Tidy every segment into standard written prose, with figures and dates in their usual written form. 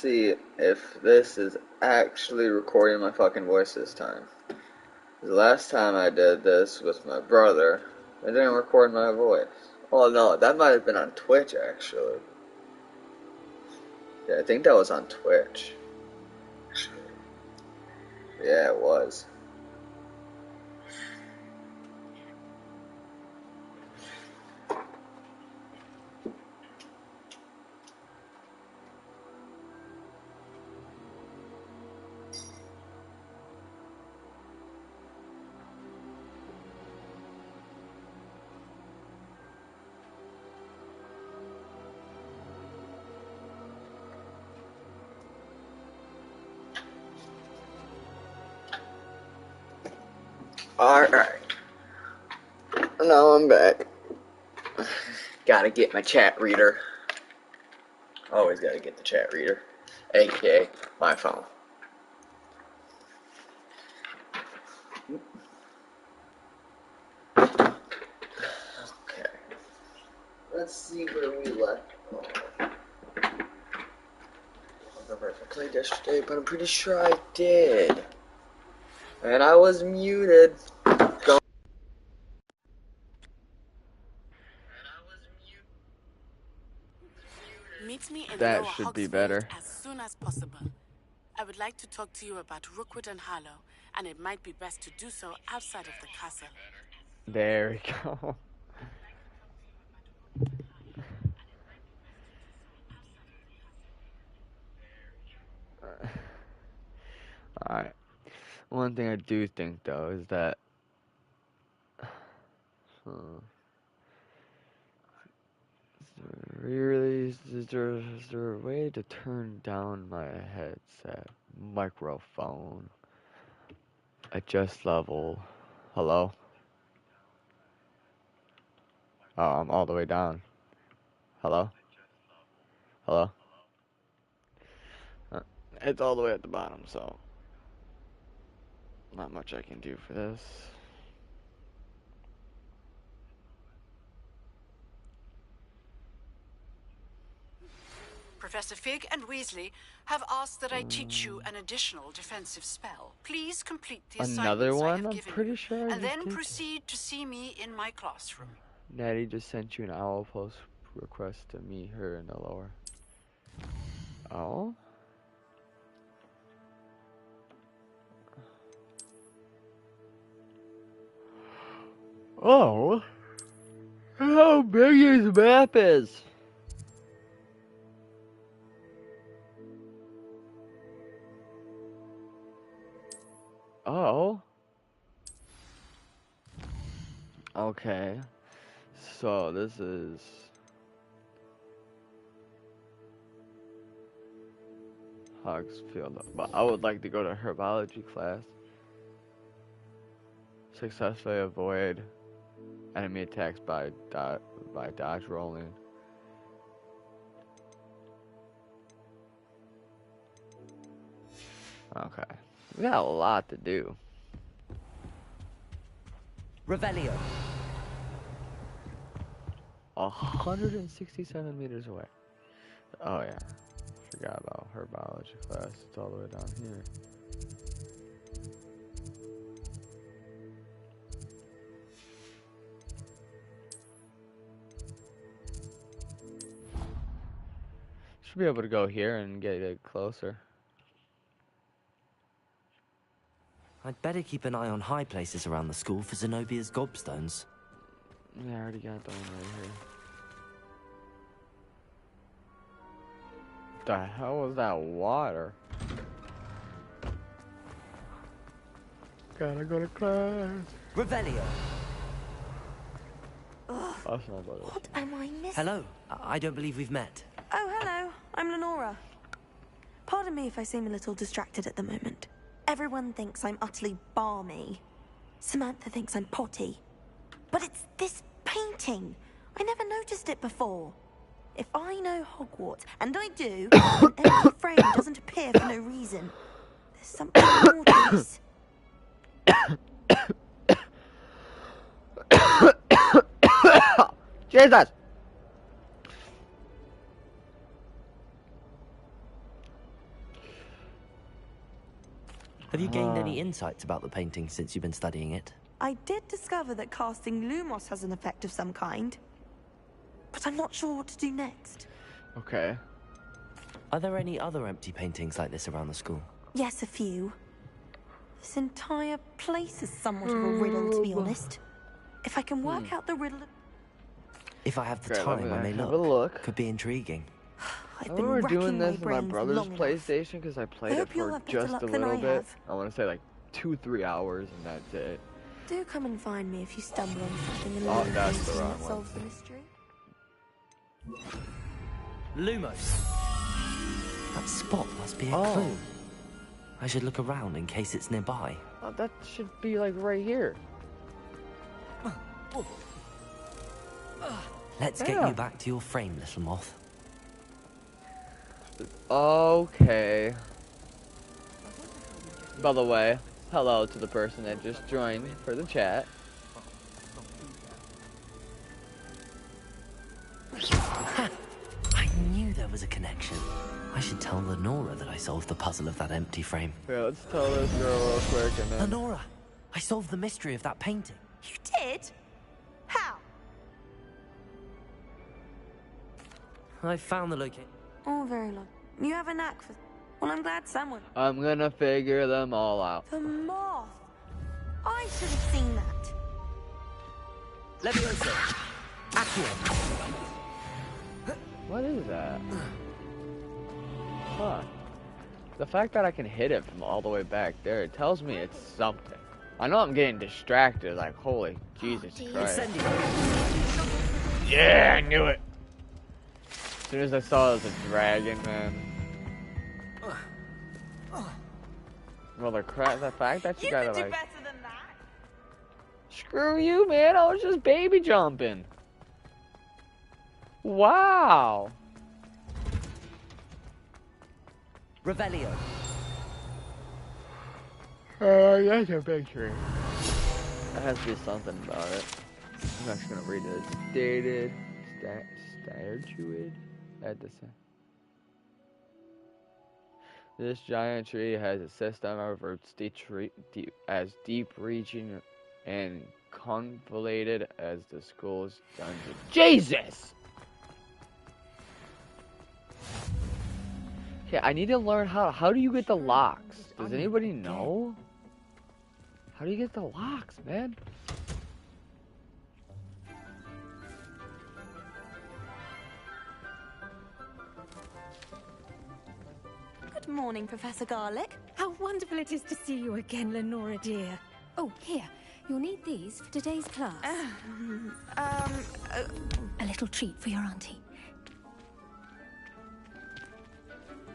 see if this is actually recording my fucking voice this time. The last time I did this with my brother, it didn't record my voice. Oh no, that might have been on Twitch actually. Yeah, I think that was on Twitch. Yeah, it was. Alright. Now I'm back. Gotta get my chat reader. Always gotta get the chat reader. AKA my phone. Okay. Let's see where we left off. I don't remember if I played yesterday, but I'm pretty sure I did. And I was muted. Meet me in That Lower should be Hogsmeade better. as soon as possible. I would like to talk to you about Rookwood and Harlow, and it might be best to do so outside of the castle. There we go. Alright. One thing I do think though is that is there a way to turn down my headset microphone? Adjust level. Hello? Oh, I'm all the way down. Hello? Hello? It's all the way at the bottom, so not much I can do for this. Professor Fig and Weasley have asked that I teach you an additional defensive spell. Please complete the Another assignments I one? have I'm given pretty you, sure I and just then did. proceed to see me in my classroom. Natty just sent you an owl post request to meet her in the lower. Oh? Oh? How big this map is? Oh? Okay. So this is... Hogsfield. But I would like to go to herbology class. Successfully avoid enemy attacks by dodge rolling. Okay. We got a lot to do. Revelio. 167 meters away. Oh yeah. Forgot about herbology class. It's all the way down here. Should be able to go here and get it closer. I'd better keep an eye on high places around the school for Zenobia's gobstones. Yeah, I already got the one right here. The hell was that water? Gotta go to class. Revelio. That's not better. What am I missing? Hello. I don't believe we've met. Oh, hello. I'm Lenora. Pardon me if I seem a little distracted at the moment. Everyone thinks I'm utterly balmy. Samantha thinks I'm potty. But it's this painting. I never noticed it before. If I know Hogwarts, and I do, an empty frame doesn't appear for no reason. There's something more to this. Jesus! Have you gained any insights about the painting since you've been studying it? I did discover that casting Lumos has an effect of some kind. But I'm not sure what to do next. Okay. Are there any other empty paintings like this around the school? Yes, a few. This entire place is somewhat of a riddle, to be honest. If I can work out the riddle... If I have the Okay, time, I may have a look. look. Could be intriguing. I've I been remember doing racking my this on my brains brother's long enough. PlayStation because I played I it hope you'll for have better just luck a than little I bit. have. I want to say like 2-3 hours, and that's it. Do come and find me if you stumble on something in Oh, the that's the painting wrong that one. solves the mystery. Lumos. That spot must be a clue. I should look around in case it's nearby. Oh, that should be like right here. Let's get you back to your frame, little moth. Okay. By the way, hello to the person that just joined for the chat. I knew there was a connection. I should tell Lenora that I solved the puzzle of that empty frame. Yeah, let's tell this girl real quick and then... Lenora, I solved the mystery of that painting. You did? How? I found the location. Oh, very long. You have a knack for... Well, I'm glad someone... I'm gonna figure them all out. The moth! I should have seen that. Leviosa. Accio. What is that? Huh. The fact that I can hit it from all the way back there, it tells me it's something. I know I'm getting distracted, like, holy Jesus Christ. Yeah, I knew it! As soon as I saw it was a dragon, man. Well, the fact that you gotta, like... better than that. Screw you, man, I was just baby jumping. Wow! Revelio. That's a picture. There has to be something about it. I'm actually gonna read it. It's dated, statued at the center. This giant tree has a system of roots as deep-reaching and convoluted as the school's dungeon. Jesus! Okay, I need to learn how do you get the locks? Does anybody know? How do you get the locks, man? Good morning, Professor Garlic. How wonderful it is to see you again, Lenora dear. Oh, here. You'll need these for today's class. A little treat for your auntie.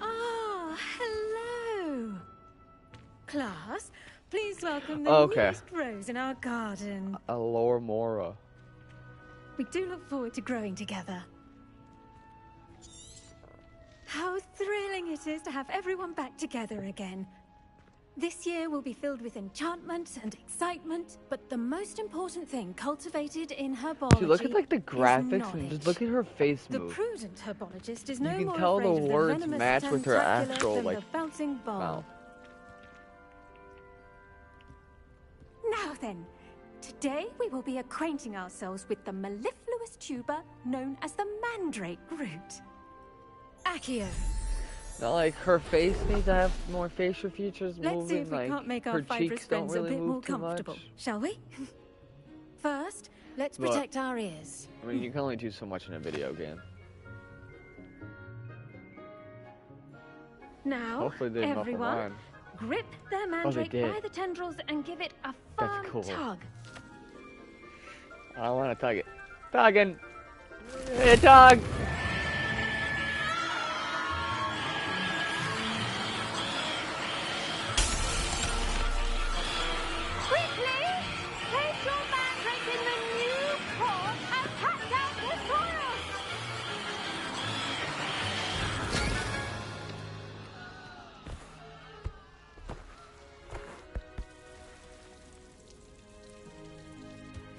Ah, hello. Class, please welcome the newest rose in our garden. Alor Mora. We do look forward to growing together. How thrilling it is to have everyone back together again. This year will be filled with enchantment and excitement, but the most important thing cultivated in herbology Dude, look at like the graphics and knowledge. just look at her face The move. prudent herbologist is no can more tell afraid the of words venomous match with her tentacular actual, than like, the bouncing ball. mouth. Now then, today we will be acquainting ourselves with the mellifluous tuber known as the mandrake root. Accio. Not like her face needs to have more facial features Let's moving, see if we like can't make our her fibrous cheeks don't friends really a bit move more too comfortable, much. shall we? First, let's Look. protect our ears. I mean, you can only do so much in a video game. Now, Hopefully they didn't offer everyone, mine. grip their mandrake did. by the tendrils and give it a That's firm cool. tug. I don't want to tug it. Tugging! Hey, tug! Quickly, place your mandrake in the new pot and cut down the soil.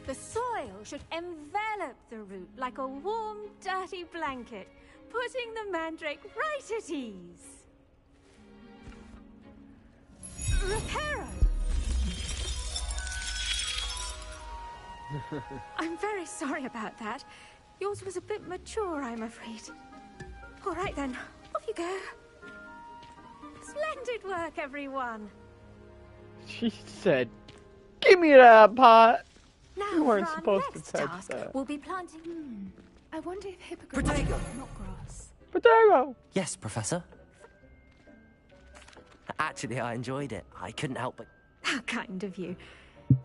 The soil should envelop the root like a warm, dirty blanket, putting the mandrake right at ease. I'm very sorry about that. Yours was a bit mature, I'm afraid. All right then, off you go. Splendid work, everyone. She said, "Give me that pot." Now You weren't for our supposed to next touch task, that. we'll be planting... I wonder if hippogriffs Potato. not grass. Potato. Yes, Professor. Actually, I enjoyed it. I couldn't help but... How kind of you.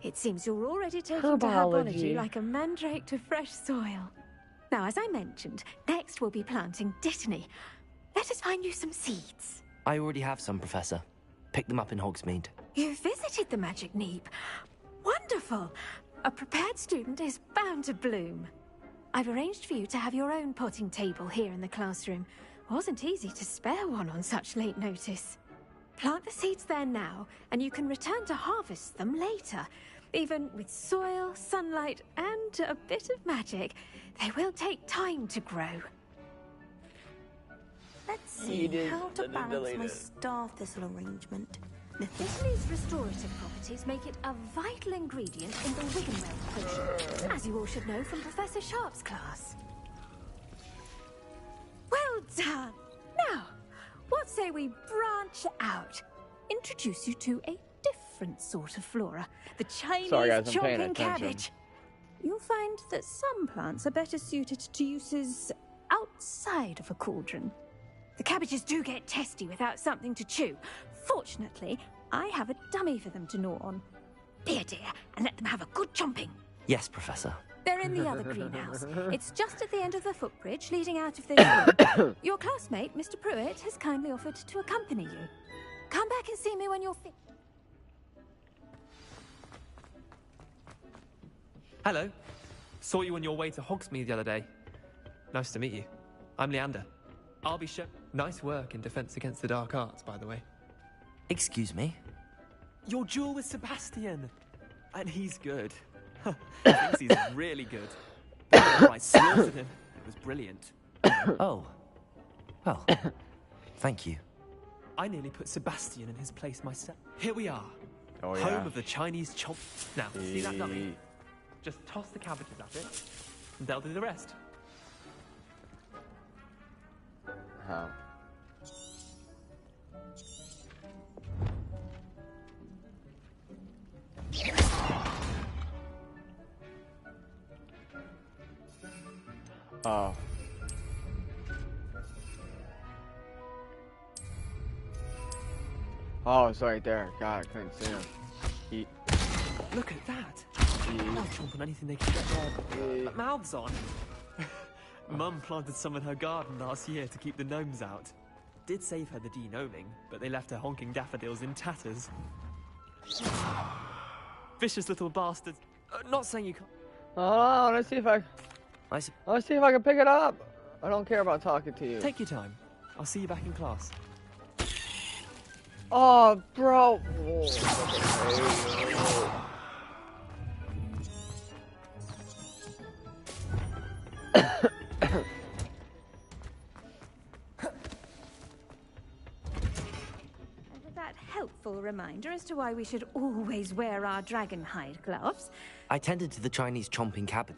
It seems you're already taking to Herbology. herbology like a mandrake to fresh soil. Now, as I mentioned, next we'll be planting Dittany. Let us find you some seeds. I already have some, Professor. Picked them up in Hogsmeade. You visited the Magic Neep. Wonderful. A prepared student is bound to bloom. I've arranged for you to have your own potting table here in the classroom. Wasn't easy to spare one on such late notice. Plant the seeds there now, and you can return to harvest them later. Even with soil, sunlight, and a bit of magic, they will take time to grow. Let's see how to balance my star thistle arrangement. Dittany's restorative properties make it a vital ingredient in the Wiggenweld potion, as you all should know from Professor Sharp's class. Well done! Now, what say we branch out? Introduce you to a different sort of flora, the Chinese Sorry, guys, I'm paying chomping attention. cabbage. You'll find that some plants are better suited to uses outside of a cauldron. The cabbages do get testy without something to chew. Fortunately, I have a dummy for them to gnaw on. Be a dear and let them have a good chomping. Yes, Professor. They're in the other greenhouse. It's just at the end of the footbridge leading out of this room. Your classmate, Mr. Pruitt, has kindly offered to accompany you. Come back and see me when you're fit. Hello. Saw you on your way to Hogsmeade the other day. Nice to meet you. I'm Leander. I'll be sure. Nice work in Defense Against the Dark Arts, by the way. Excuse me? Your duel with Sebastian. And he's good. He thinks he's really good. I slaughtered him. It was brilliant. Oh. Well, thank you. I nearly put Sebastian in his place myself. Here we are. Oh, yeah. Home of the Chinese chomp. Now, see that dummy? Just toss the cabbages at it, and they'll do the rest. How? Oh. Oh, it's right there. God, I couldn't see him. Eat. Look at that. Eat. They'll chomp on anything they can get their mouths on. Mum planted some in her garden last year to keep the gnomes out. Did save her the de-gnoming, but they left her honking daffodils in tatters. Vicious little bastards. Not saying you can't. Oh, let's see if I can pick it up. I don't care about talking to you. Take your time. I'll see you back in class. Oh, bro. That helpful reminder as to why we should always wear our dragonhide gloves. I tended to the Chinese chomping cabbage.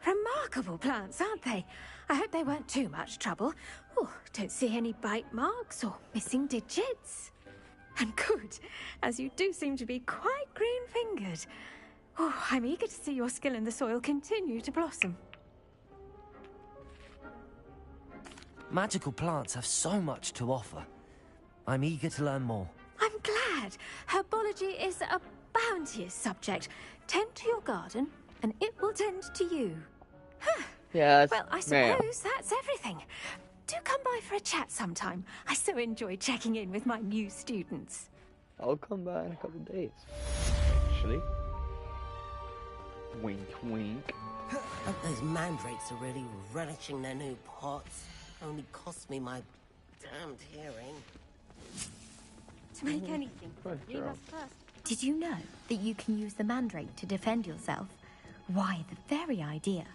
Remarkable plants, aren't they? I hope they weren't too much trouble. Oh, don't see any bite marks or missing digits. And good, as you do seem to be quite green-fingered. Oh, I'm eager to see your skill in the soil continue to blossom. Magical plants have so much to offer. I'm eager to learn more. I'm glad. Herbology is a bounteous subject. Tend to your garden, and it will tend to you. Huh. Yes, Well, I ma'am. suppose that's everything. Do come by for a chat sometime. I so enjoy checking in with my new students. I'll come by in a couple days. Actually. Wink, wink. Hope those mandrakes are really relishing their new pots. Only cost me my damned hearing. To make anything, Right, you girl. must first. Did you know that you can use the mandrake to defend yourself? Why, the very idea.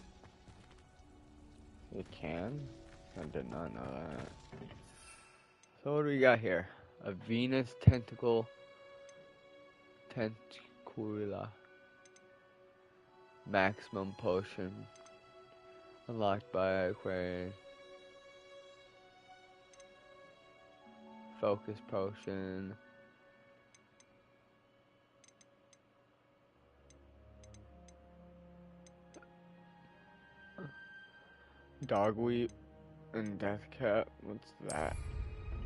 You can? I did not know that. So what do we got here? A Venus tentacula. Maximum potion. Unlocked by Aquarian. Focus potion. Dogweed and Death Cat. What's that?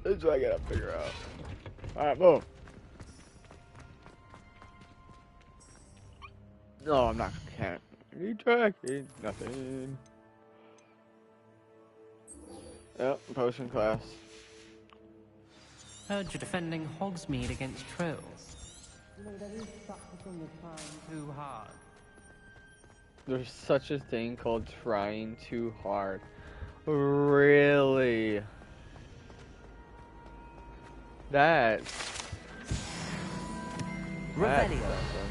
That's what I gotta figure out. Alright, move. No, I'm not. Can't. Tracking. Nothing. Yep, potion class. Heard you're defending Hogsmeade against trolls. Too hard. There's such a thing called trying too hard. Really? That's Revelio. something.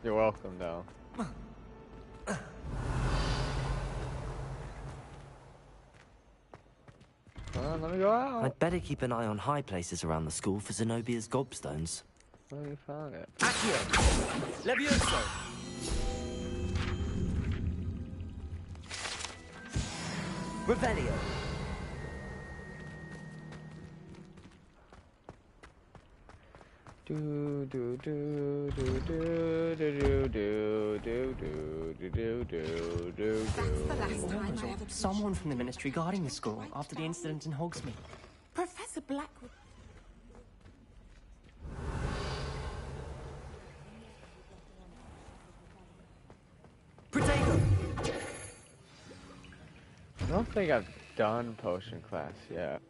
You're welcome, though. Well, let me go out. I'd better keep an eye on high places around the school for Zenobia's gobstones. Where you found it? Accio! Levioso! Revelio. Do do do do do do do do do do do do do do. Someone from the Ministry guarding the school after the incident in Hogsmeade. Professor Blackwood. Protego. I don't think I've done potion class yet.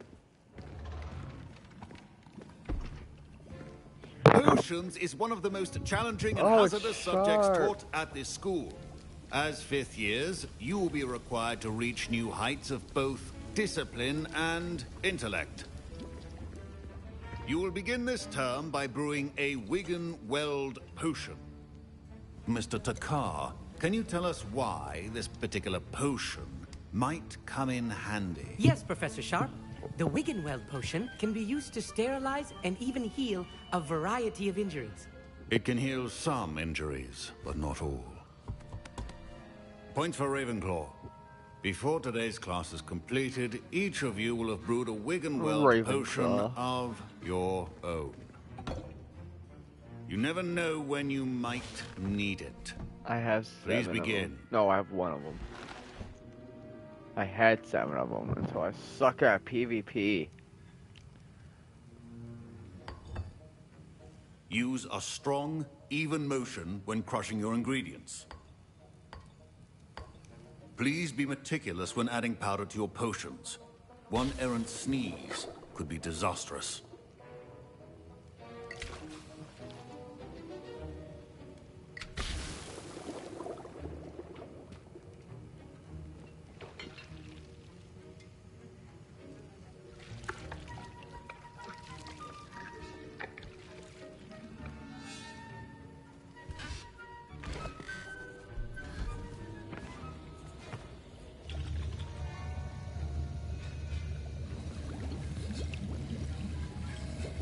Potions is one of the most challenging and hazardous subjects taught at this school. As fifth years, you will be required to reach new heights of both discipline and intellect. You will begin this term by brewing a Wigan-Weld potion. Mr. Takar, can you tell us why this particular potion might come in handy? Yes, Professor Sharp. The Wigan-Weld potion can be used to sterilize and even heal a variety of injuries. It can heal some injuries, but not all. Point for Ravenclaw. Before today's class is completed, each of you will have brewed a Wigan-Weld potion of your own. You never know when you might need it. I have 7 Please begin. of them. No, I have 1 of them. I had 7 of them until I suck at PvP. Use a strong, even motion when crushing your ingredients. Please be meticulous when adding powder to your potions. One errant sneeze could be disastrous.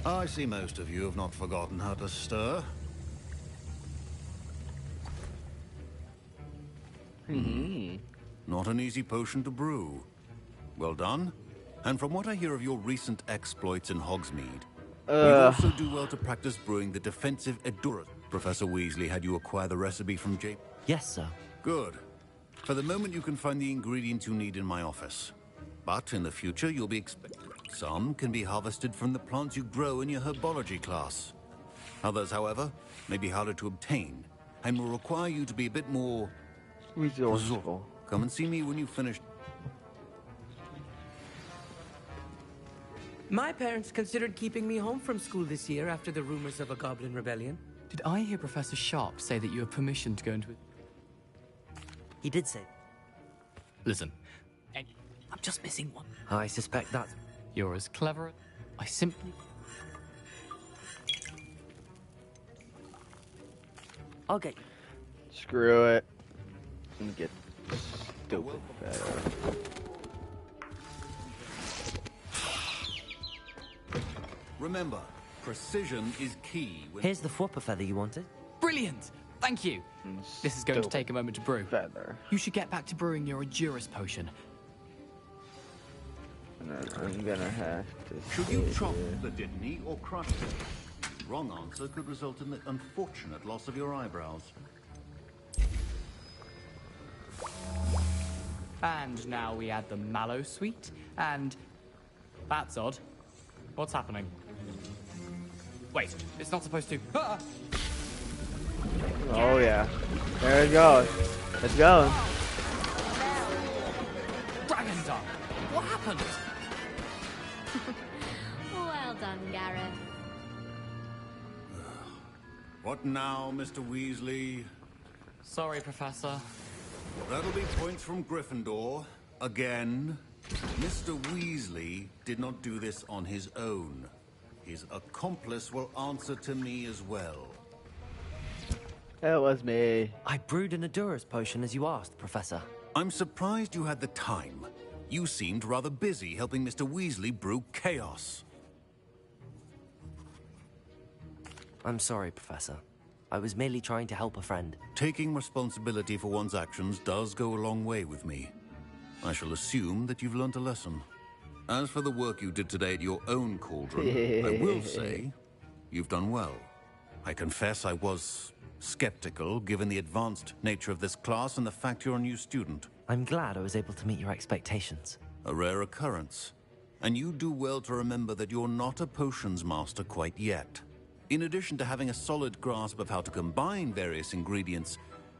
I see most of you have not forgotten how to stir. Not an easy potion to brew. Well done. And from what I hear of your recent exploits in Hogsmeade, you also do well to practice brewing the defensive Edurus. Professor Weasley had you acquire the recipe from J. Yes, sir. Good. For the moment, you can find the ingredients you need in my office. But in the future, you'll be expected. Some can be harvested from the plants you grow in your herbology class. Others, however, may be harder to obtain and will require you to be a bit more resourceful. Come and see me when you've finished. My parents considered keeping me home from school this year after the rumors of a goblin rebellion. Did I hear Professor Sharp say that you have permission to go into it? He did say. Listen, I'm just missing one. I suspect that. You're as clever. I simply... I'll get you. Screw it. And get stupid better. Remember, precision is key. Here's the Fwopper feather you wanted. Brilliant! Thank you. This is going to take a moment to brew. Feather. You should get back to brewing your Endurance potion. And then I'm gonna have to. Should you chop the Dittany or crush it? Wrong answer could result in the unfortunate loss of your eyebrows. And now we add the mallow sweet, and... That's odd. What's happening? Wait, it's not supposed to... Ah! Oh yeah. There it goes. It's going. Dragon Dung! What happened? Well done, Gareth. What now, Mr. Weasley? Sorry, Professor. That'll be points from Gryffindor. Again. Mr. Weasley did not do this on his own. His accomplice will answer to me as well. It was me. I brewed an Endurance potion as you asked, Professor. I'm surprised you had the time. You seemed rather busy helping Mr. Weasley brew chaos. I'm sorry, Professor. I was merely trying to help a friend. Taking responsibility for one's actions does go a long way with me. I shall assume that you've learnt a lesson. As for the work you did today at your own cauldron, I will say you've done well. I confess I was skeptical, given the advanced nature of this class and the fact you're a new student. I'm glad I was able to meet your expectations. A rare occurrence. And you do well to remember that you're not a potions master quite yet. In addition to having a solid grasp of how to combine various ingredients,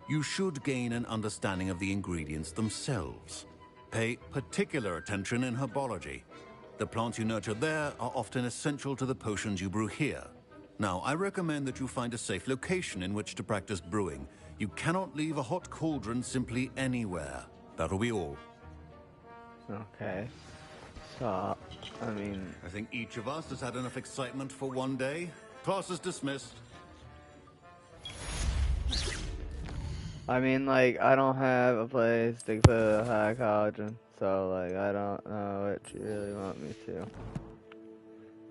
you should gain an understanding of the ingredients themselves. Pay particular attention in herbology. The plants you nurture there are often essential to the potions you brew here. Now, I recommend that you find a safe location in which to practice brewing. You cannot leave a hot cauldron simply anywhere. That'll be all. Okay. So, I think each of us has had enough excitement for one day. Class is dismissed. like, I don't have a place to put a high cauldron, so, like, I don't know what you really want me to.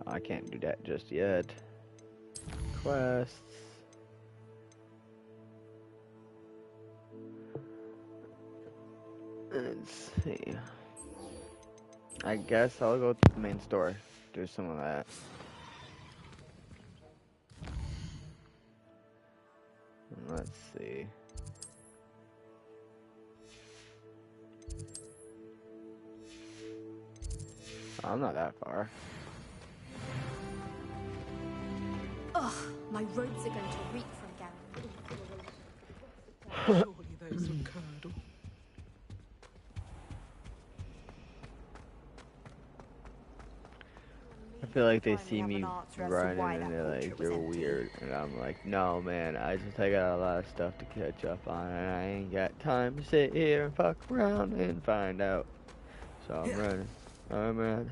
I can't do that just yet. Quests. Let's see. I guess I'll go to the main store, do some of that. Let's see. I'm not that far. Ugh, my robes are going to reek from Gareth. Surely there's some curdle. I feel like they see me running and they're like, you're weird. And I'm like, no man, I got a lot of stuff to catch up on and I ain't got time to sit here and fuck around and find out. So I'm running. I'm running.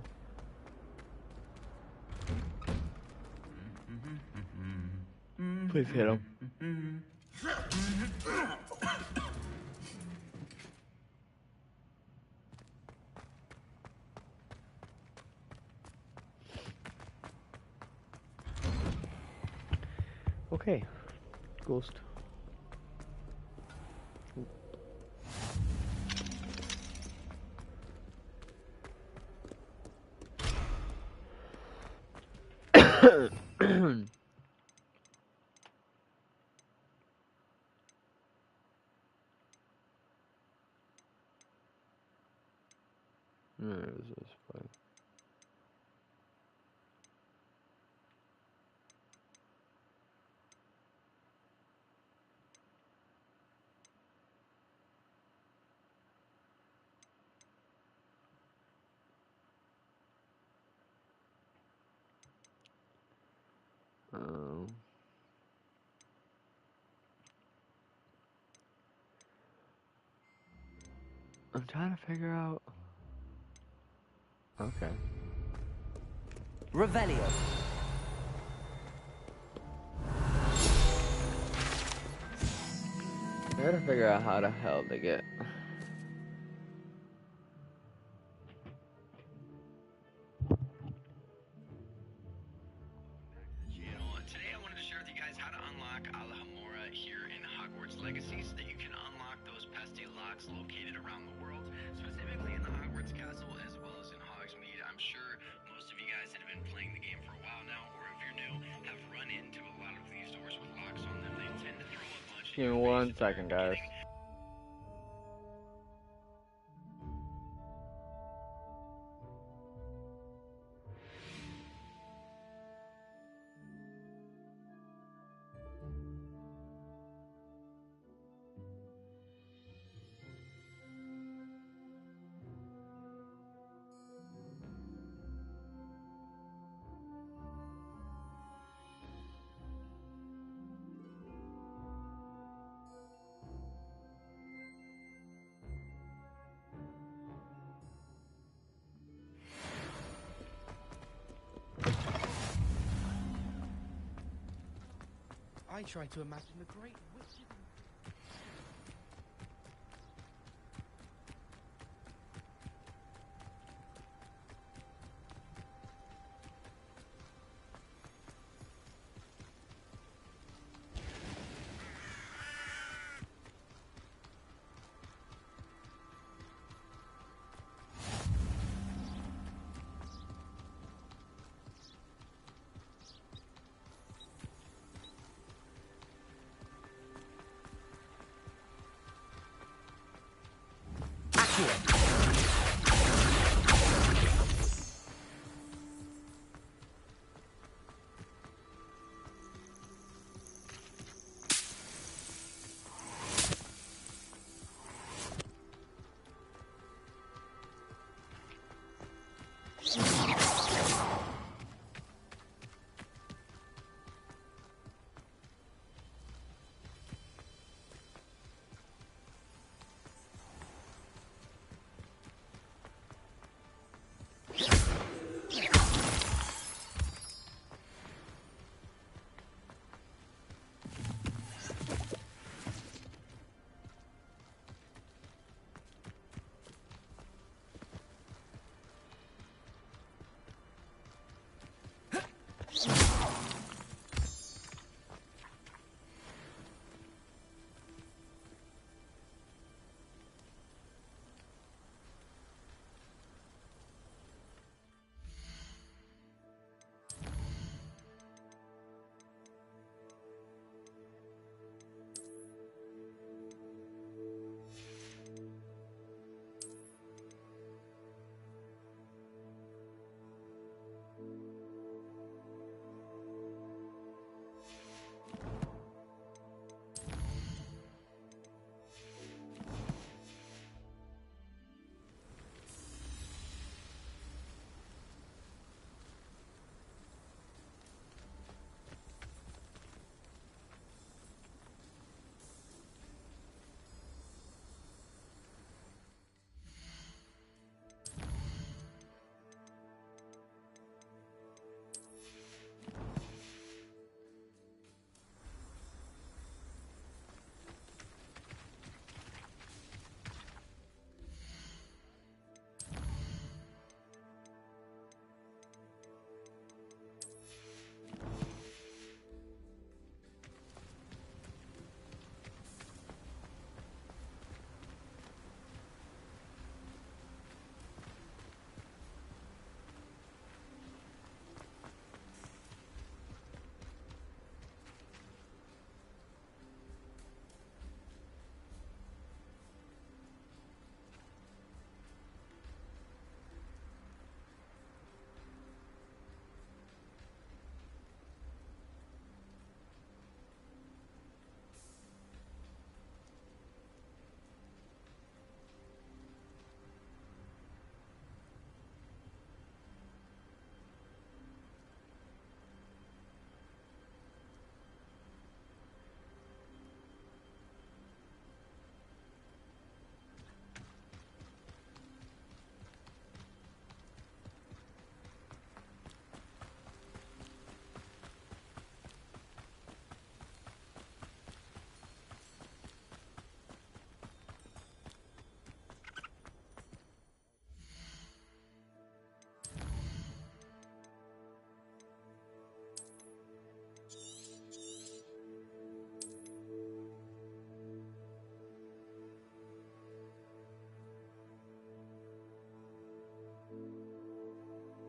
Please hit him. Okay, ghost. This is fun. I'm trying to figure out. Okay. Revelio. I gotta figure out how the hell to get. Today I wanted to share with you guys how to unlock Alhamora here in Hogwartslegacy so that you can unlock those pesky locks located around the world, specifically in the Hogwarts castle as well as in Hogsmeade. I'm sure most of you guys that have been playing the game for a while now, or if you're new, have run into a lot of these doors with locks on them. They tend to throw a bunch Give me 1 second, guys. I try to imagine the great witch. Accurate.